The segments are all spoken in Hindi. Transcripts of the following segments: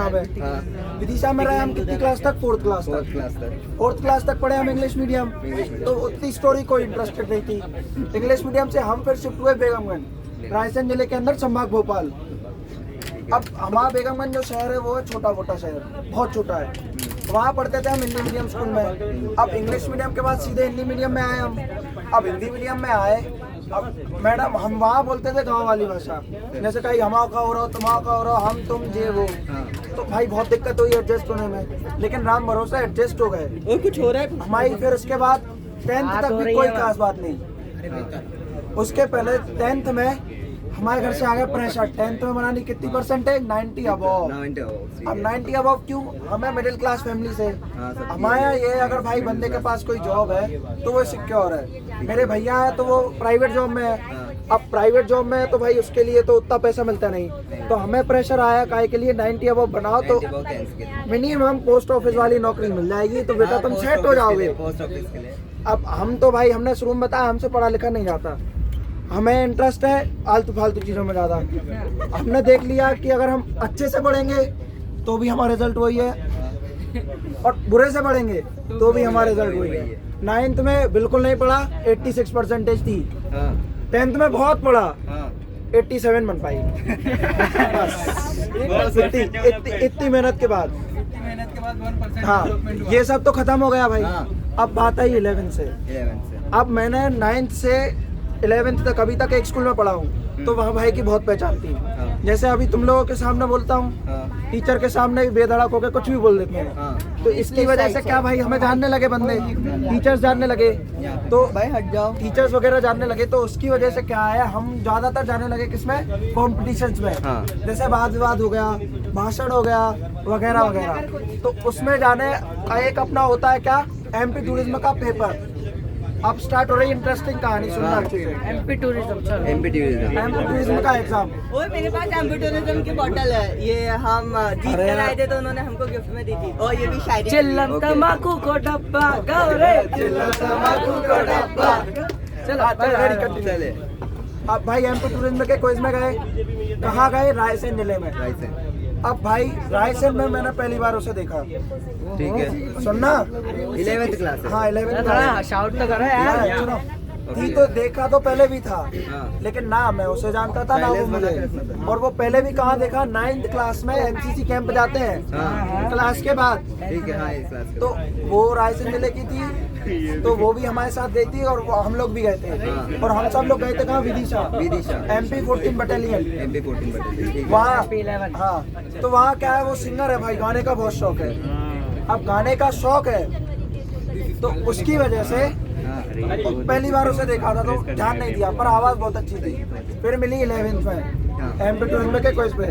विदिशा में। विदिशा में रहे हम कितनी क्लास तक? फोर्थ क्लास तक पढ़े हम इंग्लिश मीडियम। तो उतनी स्टोरी कोई इंटरेस्टेड नहीं थी। इंग्लिश मीडियम से हम फिर शिफ्ट हुए बेगमगंज, रायसेन जिले के अंदर, संभाग भोपाल। अब हमारा बेगमगंज जो शहर है वो है छोटा मोटा शहर, बहुत छोटा है। वहाँ पढ़ते थे हम हिंदी मीडियम स्कूल में। अब इंग्लिश मीडियम के बाद सीधे हिंदी मीडियम में आए हम। अब हिंदी मीडियम में आए, अब मैडम हम वहाँ बोलते थे गांव वाली भाषा, जैसे कहीं हमारा का हो रहा हो, तुम्हारा का हो रहा हो, हम तुम जे वो। तो भाई बहुत दिक्कत हुई एडजस्ट होने में, लेकिन राम भरोसा एडजस्ट हो गए। और कुछ हो रहा है हमारी फिर उसके बाद 10th तक भी कोई खास बात नहीं। उसके पहले 10th में हमारे घर से आ गया प्रेशर। 10th में बनानी कितनी परसेंटेज? 90 अबव। अब 90 अबव क्यों? हमें मिडिल क्लास फैमिली से, हमारे यहाँ ये अगर भाई बंदे के पास कोई जॉब है तो वो सिक्योर है। मेरे भैया है तो वो प्राइवेट जॉब में है। अब प्राइवेट जॉब में है तो भाई उसके लिए तो उतना पैसा मिलता नहीं। तो हमें प्रेशर आया काय के लिए 90 अबव बनाओ तो मिनिमम पोस्ट ऑफिस वाली नौकरी मिल जाएगी, तो बेटा तुम सेट हो जाओगे। अब हम तो भाई हमने शुरू में बताया हमसे पढ़ा लिखा नहीं जाता, हमें इंटरेस्ट है आलतू फालतू चीज़ों में ज़्यादा। हमने देख लिया कि अगर हम अच्छे से पढ़ेंगे तो भी हमारा रिजल्ट वही है, और बुरे से पढ़ेंगे तो भी हमारा रिजल्ट वही है। 9th में बिल्कुल नहीं पढ़ा, 86 परसेंटेज थी। 10th में बहुत पढ़ा, 87 बन पाई। बस इतनी मेहनत के बाद। हाँ, ये सब तो खत्म हो गया भाई। अब बात आई 11th से। अब मैंने 9th से 11th तक अभी तक एक स्कूल में पढ़ा हूँ, तो वहाँ भाई की बहुत पहचान थी। जैसे अभी तुम लोगों के सामने बोलता हूँ, टीचर के सामने भी बेधड़क होकर कुछ भी बोल देते हैं। तो इसकी वजह से क्या भाई हमें जानने लगे बंदे, टीचर्स जानने लगे, तो भाई हट जाओ, टीचर्स वगैरह जानने लगे। तो उसकी वजह से क्या है, हम ज्यादातर जाने लगे किसमें? कॉम्पिटिशन्स में। जैसे वाद विवाद हो गया, भाषण हो गया, वगैरह वगैरह। तो उसमें जाने का एक अपना होता है क्या, MP टूरिज्म का पेपर। अब स्टार्ट हो रही इंटरेस्टिंग कहानी, सुनना अच्छे से। MP टूरिज्म का एग्जाम। और मेरे पास MP टूरिज्म की बोतल है, ये हम जीत कर आए थे तो उन्होंने हमको गिफ्ट में दी थी। और ये भी शायरी। चिल्लम तम्बाकू को डब्बा गौरे, चिल्लम तम्बाकू को डब्बा। चले अब भाई MP टूरिज्म के क्विज में गए, कहाँ गए? रायसेन जिले में। अब भाई रायसेन में मैंने पहली बार उसे देखा। ठीक है, सुनना। 11th class. हाँ 11th क्लास। शाउट तो करो यार। सुनो, थी तो देखा तो पहले भी था, लेकिन ना मैं उसे जानता था ना वो मुझे। और वो पहले भी कहाँ देखा? 9th क्लास में NCC कैंप जाते हैं क्लास के बाद। ठीक है, तो वो रायसेन जिले की थी, तो वो भी हमारे साथ गई थी और हम लोग भी गए थे। और हम सब लोग गए थे कहाँ? विदिशा। MP 14 बटालियन वहाँ। हाँ, तो वहाँ क्या है, वो सिंगर है भाई, गाने का बहुत शौक है। अब गाने का शौक है तो उसकी वजह से पहली बार उसे देखा था तो ध्यान नहीं दिया, पर आवाज बहुत अच्छी थी। फिर मिली 11th में MP टूरिज्म के क्विज पे,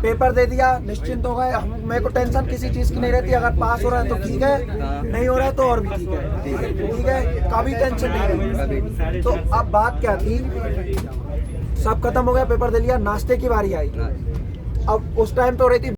पेपर दे दिया, निश्चिंत हो गए। मेरे को टेंशन किसी चीज की नहीं रहती, अगर पास हो रहा है तो ठीक है, नहीं हो रहा है तो और भी ठीक है, कभी टेंशन नहीं है। तो अब बात क्या थी, सब खत्म हो गया, पेपर दे लिया, नाश्ते की बारी आई। अब उस टाइम पे हो रही थी